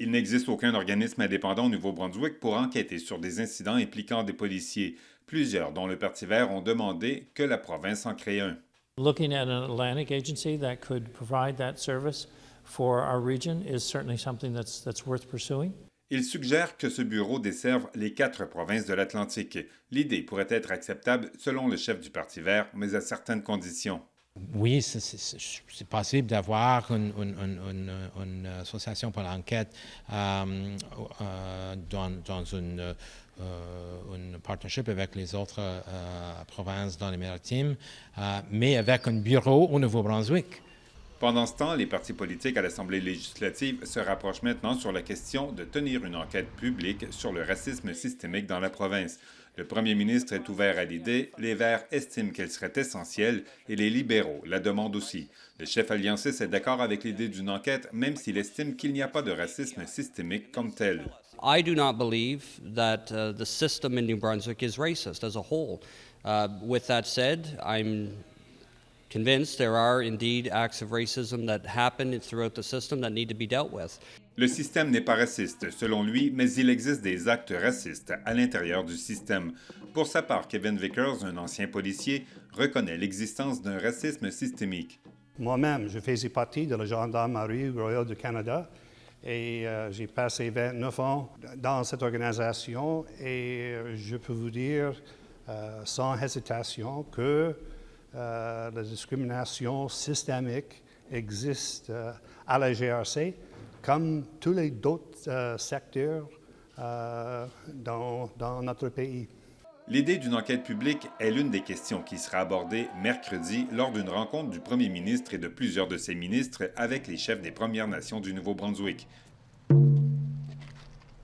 Il n'existe aucun organisme indépendant au Nouveau-Brunswick pour enquêter sur des incidents impliquant des policiers. Plusieurs, dont le Parti vert, ont demandé que la province en crée un. Looking at an Atlantic agency that could provide that service for our region is certainly something that's worth pursuing. Il suggère que ce bureau desserve les 4 provinces de l'Atlantique. L'idée pourrait être acceptable selon le chef du Parti vert, mais à certaines conditions. Oui, c'est possible d'avoir une association pour l'enquête dans une partnership avec les autres provinces dans les Maritimes, mais avec un bureau au Nouveau-Brunswick. Pendant ce temps, les partis politiques à l'Assemblée législative se rapprochent maintenant sur la question de tenir une enquête publique sur le racisme systémique dans la province. Le premier ministre est ouvert à l'idée, les Verts estiment qu'elle serait essentielle et les libéraux la demandent aussi. Le chef allianciste est d'accord avec l'idée d'une enquête, même s'il estime qu'il n'y a pas de racisme systémique comme tel. I do not believe that the system in New Brunswick is racist as a whole. With that said, I'm convinced there are indeed acts of racism that happen throughout the system that need to be dealt with. Le système n'est pas raciste, selon lui, mais il existe des actes racistes à l'intérieur du système. Pour sa part, Kevin Vickers, un ancien policier, reconnaît l'existence d'un racisme systémique. Moi-même, je faisais partie de la Gendarmerie royale du Canada et j'ai passé 29 ans dans cette organisation et je peux vous dire sans hésitation que la discrimination systémique existe à la GRC comme tous les autres secteurs dans notre pays. L'idée d'une enquête publique est l'une des questions qui sera abordée mercredi lors d'une rencontre du premier ministre et de plusieurs de ses ministres avec les chefs des Premières Nations du Nouveau-Brunswick.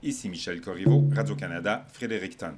Ici Michel Corriveau, Radio-Canada, Fredericton.